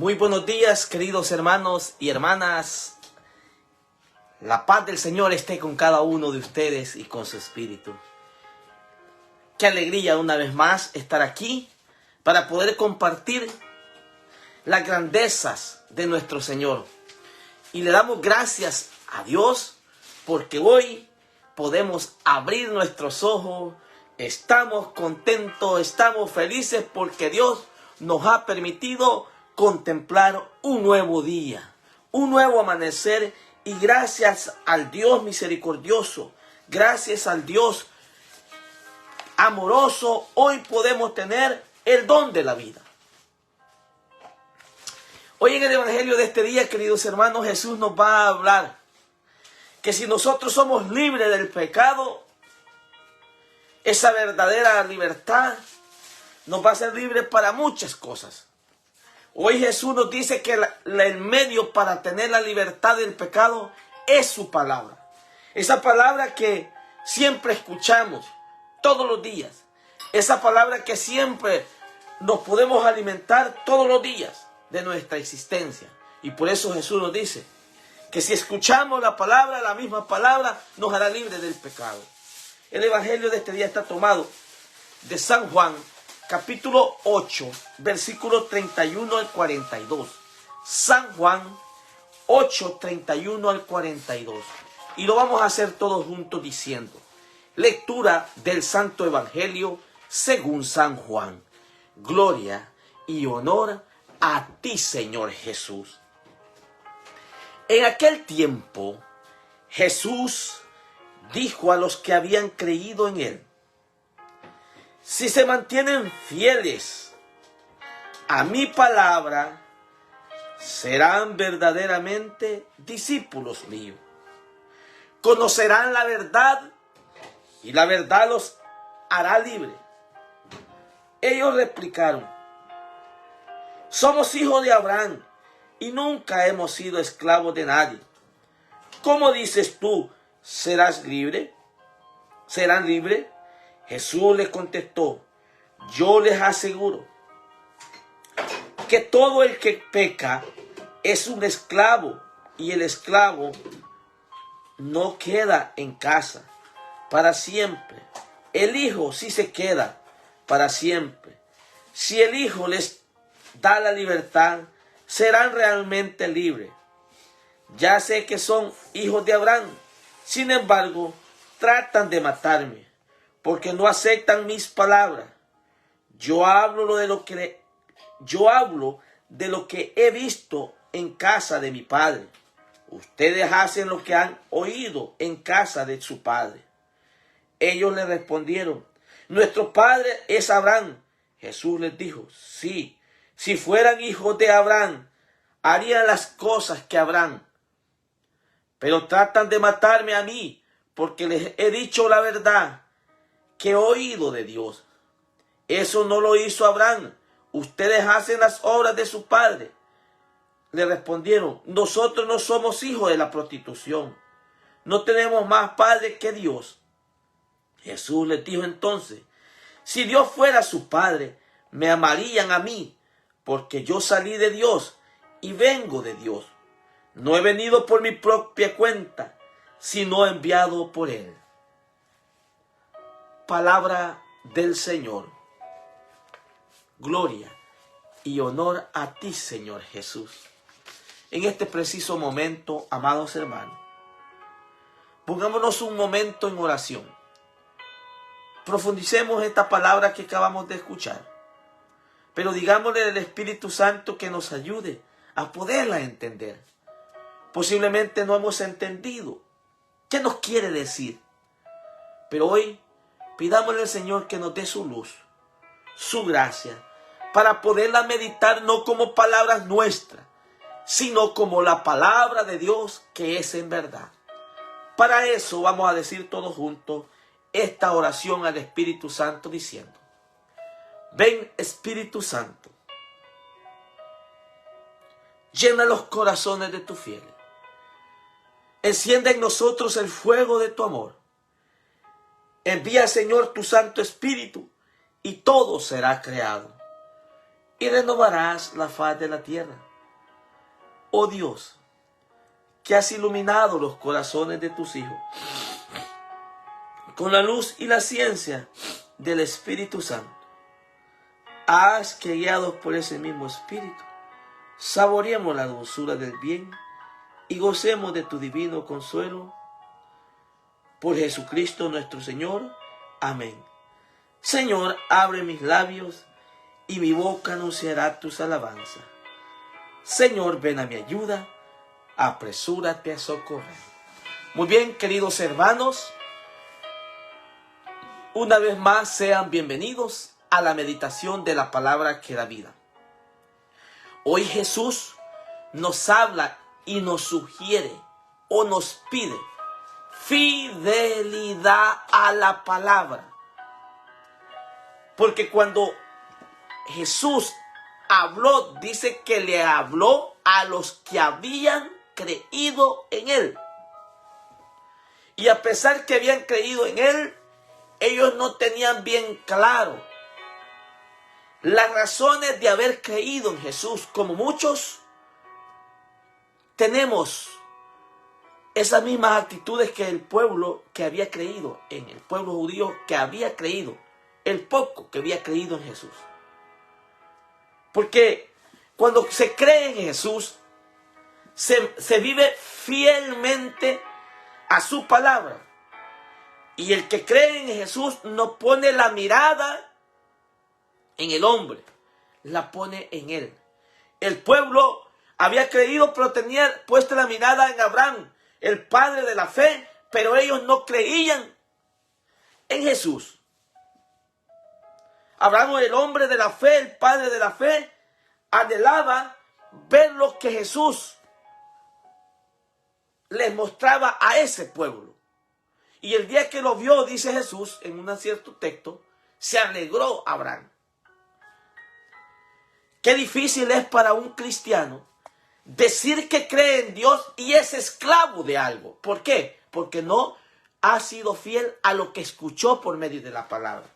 Muy buenos días, queridos hermanos y hermanas. La paz del Señor esté con cada uno de ustedes y con su espíritu. Qué alegría una vez más estar aquí para poder compartir las grandezas de nuestro Señor. Y le damos gracias a Dios porque hoy podemos abrir nuestros ojos. Estamos contentos, estamos felices porque Dios nos ha permitido contemplar un nuevo día, un nuevo amanecer, y gracias al Dios misericordioso, gracias al Dios amoroso, hoy podemos tener el don de la vida. Hoy en el Evangelio de este día, queridos hermanos, Jesús nos va a hablar que si nosotros somos libres del pecado, esa verdadera libertad nos va a hacer libres para muchas cosas. Hoy Jesús nos dice que el medio para tener la libertad del pecado es su palabra. Esa palabra que siempre escuchamos todos los días. Esa palabra que siempre nos podemos alimentar todos los días de nuestra existencia. Y por eso Jesús nos dice que si escuchamos la palabra, la misma palabra nos hará libres del pecado. El Evangelio de este día está tomado de San Juan, capítulo 8, versículos 31 al 42. San Juan 8, 31 al 42. Y lo vamos a hacer todos juntos diciendo: lectura del Santo Evangelio según San Juan. Gloria y honor a ti, Señor Jesús. En aquel tiempo, Jesús dijo a los que habían creído en él: si se mantienen fieles a mi palabra, serán verdaderamente discípulos míos. Conocerán la verdad y la verdad los hará libres. Ellos replicaron: somos hijos de Abraham y nunca hemos sido esclavos de nadie. ¿Cómo dices tú, serás libre? ¿Serán libres? Jesús les contestó: yo les aseguro que todo el que peca es un esclavo, y el esclavo no queda en casa para siempre. El Hijo sí se queda para siempre. Si el Hijo les da la libertad, serán realmente libres. Ya sé que son hijos de Abraham, sin embargo, tratan de matarme, porque no aceptan mis palabras. Yo hablo de lo que he visto en casa de mi padre. Ustedes hacen lo que han oído en casa de su padre. Ellos le respondieron: nuestro padre es Abraham. Jesús les dijo: sí, si fueran hijos de Abraham, harían las cosas que Abraham. Pero tratan de matarme a mí, porque les he dicho la verdad que he oído de Dios. Eso no lo hizo Abraham. Ustedes hacen las obras de su padre. Le respondieron: nosotros no somos hijos de la prostitución. No tenemos más padre que Dios. Jesús les dijo entonces: si Dios fuera su padre, me amarían a mí, porque yo salí de Dios y vengo de Dios. No he venido por mi propia cuenta, sino enviado por Él. Palabra del Señor. Gloria y honor a ti, Señor Jesús. En este preciso momento, amados hermanos, pongámonos un momento en oración. Profundicemos esta palabra que acabamos de escuchar, pero digámosle al Espíritu Santo que nos ayude a poderla entender. Posiblemente no hemos entendido qué nos quiere decir, pero hoy pidámosle al Señor que nos dé su luz, su gracia, para poderla meditar no como palabras nuestras, sino como la palabra de Dios que es en verdad. Para eso vamos a decir todos juntos esta oración al Espíritu Santo diciendo: ven, Espíritu Santo, llena los corazones de tus fieles. Enciende en nosotros el fuego de tu amor. Envía, Señor, tu Santo Espíritu y todo será creado. Y renovarás la faz de la tierra. oh Dios, que has iluminado los corazones de tus hijos con la luz y la ciencia del Espíritu Santo. Haz que, guiados por ese mismo Espíritu, saboreemos la dulzura del bien y gocemos de tu divino consuelo. Por Jesucristo nuestro Señor. Amén. Señor, abre mis labios y mi boca anunciará tus alabanzas. Señor, ven a mi ayuda, apresúrate a socorrer. Muy bien, queridos hermanos, una vez más sean bienvenidos a la meditación de la palabra que da vida. Hoy Jesús nos habla y nos sugiere o nos pide fidelidad a la palabra. Porque cuando Jesús habló, dice que le habló a los que habían creído en Él. Y a pesar que habían creído en Él, ellos no tenían bien claro las razones de haber creído en Jesús. Como muchos tenemos esas mismas actitudes que el pueblo que había creído en el pueblo judío, que había creído, el poco que había creído en Jesús. Porque cuando se cree en Jesús, se vive fielmente a su palabra. Y el que cree en Jesús no pone la mirada en el hombre, la pone en Él. El pueblo había creído, pero tenía puesta la mirada en Abraham, el padre de la fe, pero ellos no creían en Jesús. Abraham, el hombre de la fe, el padre de la fe, anhelaba ver lo que Jesús les mostraba a ese pueblo. Y el día que lo vio, dice Jesús en un cierto texto, se alegró Abraham. Qué difícil es para un cristiano decir que cree en Dios y es esclavo de algo. ¿Por qué? Porque no ha sido fiel a lo que escuchó por medio de la palabra.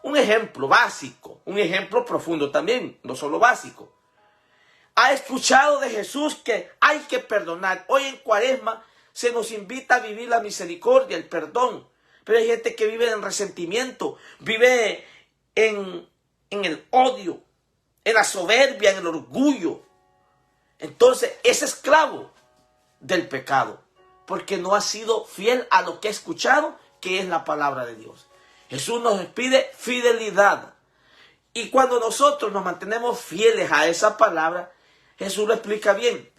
Un ejemplo básico, un ejemplo profundo también, no solo básico. Ha escuchado de Jesús que hay que perdonar. Hoy en Cuaresma se nos invita a vivir la misericordia, el perdón. Pero hay gente que vive en resentimiento, vive en el odio, en la soberbia, en el orgullo. Entonces es esclavo del pecado, porque no ha sido fiel a lo que ha escuchado, que es la palabra de Dios. Jesús nos pide fidelidad. Y cuando nosotros nos mantenemos fieles a esa palabra, Jesús lo explica bien.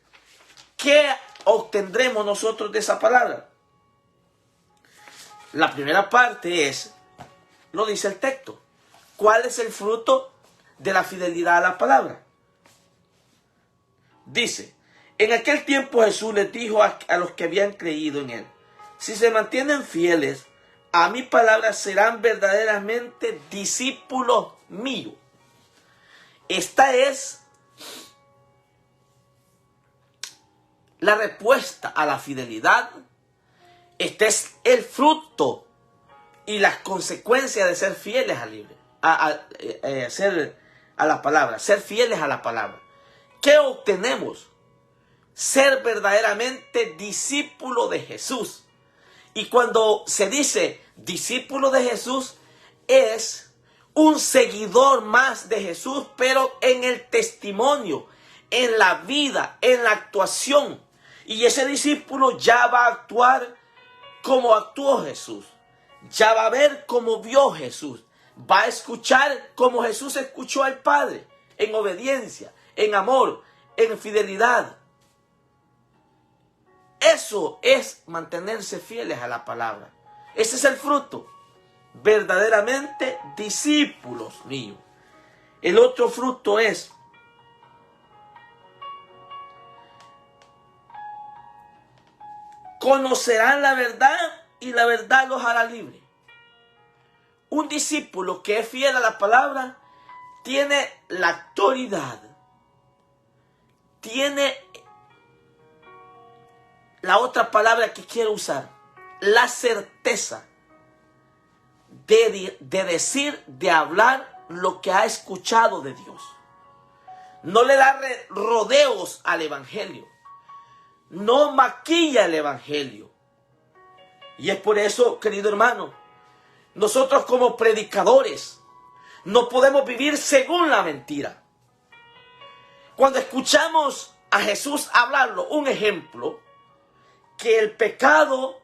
¿Qué obtendremos nosotros de esa palabra? La primera parte es, lo dice el texto, ¿cuál es el fruto de la fidelidad a la palabra? Dice, en aquel tiempo Jesús les dijo a los que habían creído en Él, si se mantienen fieles a mi palabra, serán verdaderamente discípulos míos. Esta es la respuesta a la fidelidad. Este es el fruto y las consecuencias de ser fieles a la palabra, ser fieles a la palabra. ¿Qué obtenemos? Ser verdaderamente discípulo de Jesús. Y cuando se dice discípulo de Jesús, es un seguidor más de Jesús, pero en el testimonio, en la vida, en la actuación. Y ese discípulo ya va a actuar como actuó Jesús. Ya va a ver como vio Jesús. Va a escuchar como Jesús escuchó al Padre, en obediencia, en amor, en fidelidad. Eso es mantenerse fieles a la palabra. Ese es el fruto. Verdaderamente discípulos míos. El otro fruto es conocerán la verdad y la verdad los hará libres. Un discípulo que es fiel a la palabra tiene la autoridad, tiene la otra palabra que quiero usar, la certeza de decir, de hablar lo que ha escuchado de Dios. no le da rodeos al evangelio, no maquilla el evangelio. Y es por eso, querido hermano, nosotros como predicadores no podemos vivir según la mentira. Cuando escuchamos a Jesús hablarlo, un ejemplo, que el pecado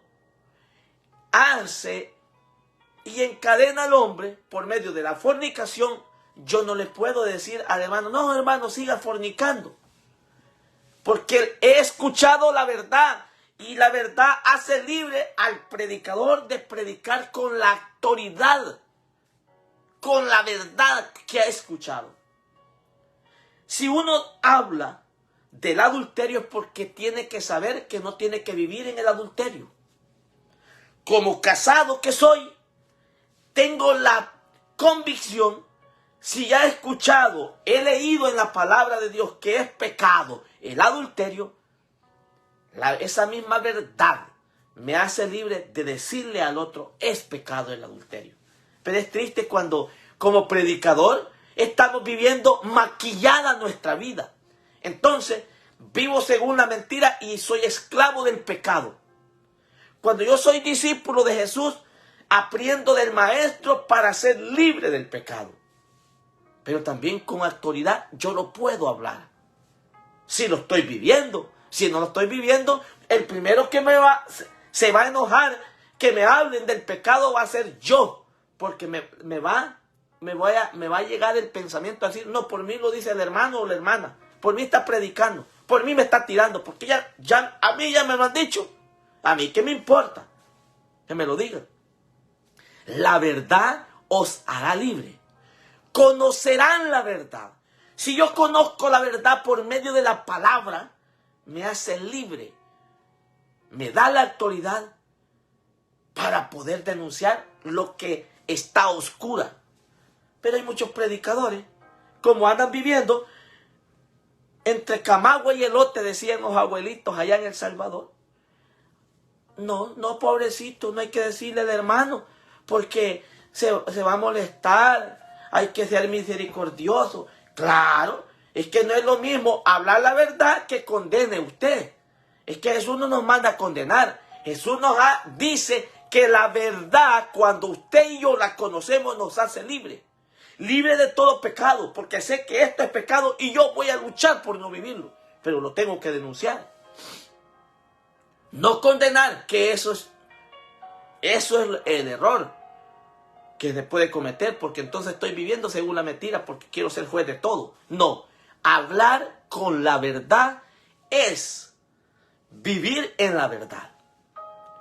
hace y encadena al hombre por medio de la fornicación, yo no le puedo decir al hermano, no hermano, siga fornicando. Porque he escuchado la verdad y la verdad hace libre al predicador de predicar con la autoridad, con la verdad que ha escuchado. Si uno habla del adulterio es porque tiene que saber que no tiene que vivir en el adulterio. Como casado que soy, tengo la convicción, si ya he escuchado, he leído en la palabra de Dios que es pecado el adulterio, esa misma verdad me hace libre de decirle al otro, es pecado el adulterio. Pero es triste cuando como predicador estamos viviendo maquillada nuestra vida. Entonces, vivo según la mentira y soy esclavo del pecado. Cuando yo soy discípulo de Jesús, aprendo del Maestro para ser libre del pecado. Pero también con autoridad yo lo puedo hablar. Si lo estoy viviendo. Si no lo estoy viviendo, el primero que se va a enojar que me hablen del pecado va a ser yo. Porque me va a llegar el pensamiento a decir, no, por mí lo dice el hermano o la hermana. Por mí está predicando. Por mí me está tirando. Porque a mí ya me lo han dicho. A mí, ¿qué me importa? Que me lo digan. La verdad os hará libre. Conocerán la verdad. Si yo conozco la verdad por medio de la palabra, me hace libre. Me da la autoridad para poder denunciar lo que está oscura. Pero hay muchos predicadores, como andan viviendo entre camagüey y elote, decían los abuelitos allá en El Salvador. No, pobrecito, no hay que decirle al hermano, porque se va a molestar. Hay que ser misericordioso. Claro, es que no es lo mismo hablar la verdad que condene usted. Es que Jesús no nos manda a condenar. Jesús dice que la verdad, cuando usted y yo la conocemos, nos hace libre. Libre de todo pecado, porque sé que esto es pecado y yo voy a luchar por no vivirlo. Pero lo tengo que denunciar. No condenar, que eso es el error que se puede cometer, porque entonces estoy viviendo según la mentira, porque quiero ser juez de todo. No, hablar con la verdad es vivir en la verdad.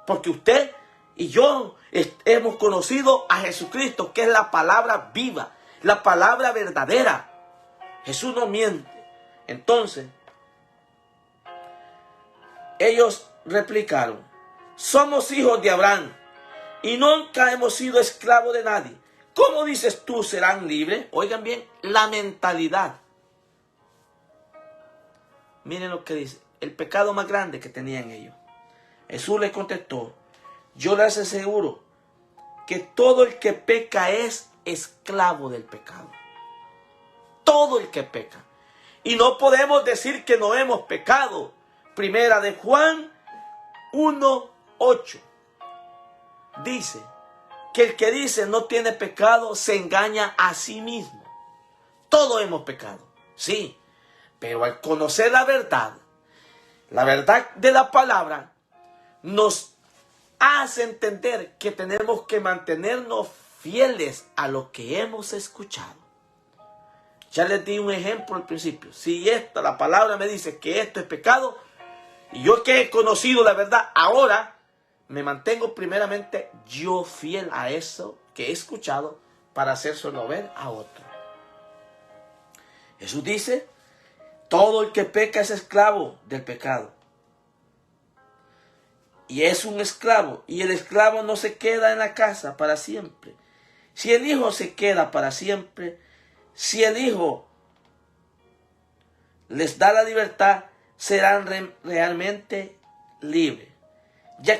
Porque usted y yo hemos conocido a Jesucristo, que es la palabra viva, la palabra verdadera. Jesús no miente. Entonces, ellos replicaron, somos hijos de Abraham y nunca hemos sido esclavos de nadie. ¿Cómo dices tú serán libres? Oigan bien, la mentalidad. Miren lo que dice, el pecado más grande que tenían ellos. Jesús les contestó, yo les aseguro que todo el que peca es esclavo del pecado. Todo el que peca. Y no podemos decir que no hemos pecado. Primera de Juan 1:8. Dice que el que dice no tiene pecado se engaña a sí mismo. Todos hemos pecado, sí. Pero al conocer la verdad de la palabra, nos hace entender que tenemos que mantenernos fieles a lo que hemos escuchado. Ya les di un ejemplo al principio. Si la palabra me dice que esto es pecado, y yo que he conocido la verdad, ahora me mantengo primeramente yo fiel a eso que he escuchado para hacérselo ver a otro. Jesús dice, todo el que peca es esclavo del pecado. Y es un esclavo, y el esclavo no se queda en la casa para siempre. Si el Hijo se queda para siempre, si el Hijo les da la libertad, serán realmente libres. Ya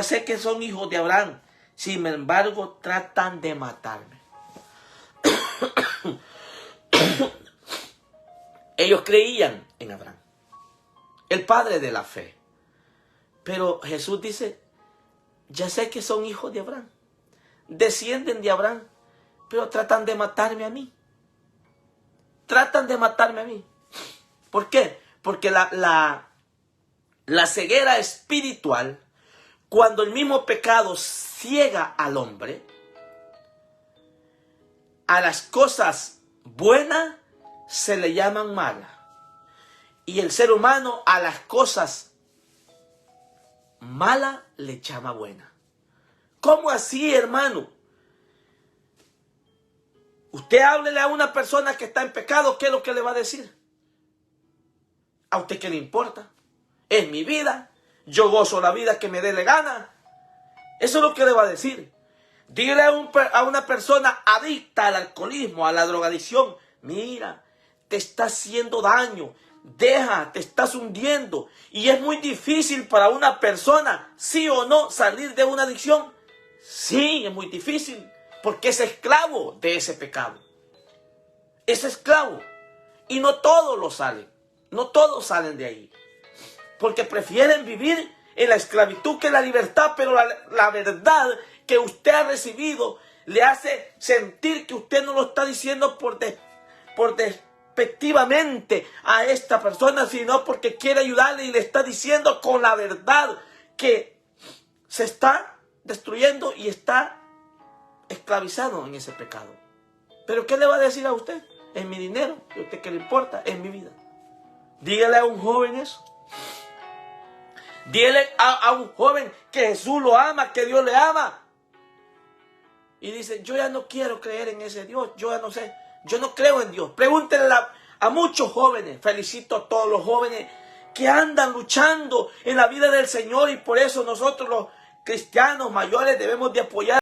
sé que son hijos de Abraham, sin embargo tratan de matarme. Ellos creían en Abraham, el padre de la fe. Pero Jesús dice, ya sé que son hijos de Abraham, descienden de Abraham, pero tratan de matarme a mí. Tratan de matarme a mí. ¿Por qué? Porque la ceguera espiritual, cuando el mismo pecado ciega al hombre, a las cosas buenas se le llaman malas. Y el ser humano a las cosas malas le llama buena. ¿Cómo así, hermano? Usted háblele a una persona que está en pecado, ¿qué es lo que le va a decir? ¿A usted qué le importa? Es mi vida, yo gozo la vida que me dé la gana. Eso es lo que le va a decir. Dígale a una persona adicta al alcoholismo, a la drogadicción, mira, te está haciendo daño, deja, te estás hundiendo. Y es muy difícil para una persona, sí o no, salir de una adicción. Sí, es muy difícil, porque es esclavo de ese pecado. Es esclavo. Y no todos lo salen. No todos salen de ahí. Porque prefieren vivir en la esclavitud que en la libertad. Pero la verdad que usted ha recibido le hace sentir que usted no lo está diciendo por despectivamente a esta persona, sino porque quiere ayudarle y le está diciendo con la verdad que se está destruyendo y está esclavizado en ese pecado. ¿Pero qué le va a decir a usted? Es mi dinero, ¿a usted qué le importa? Es mi vida. Dígale a un joven eso. Dígale a un joven que Jesús lo ama, que Dios le ama. Y dice, yo ya no quiero creer en ese Dios, yo ya no sé, yo no creo en Dios. Pregúntenle a muchos jóvenes, felicito a todos los jóvenes que andan luchando en la vida del Señor, y por eso nosotros los cristianos mayores debemos de apoyar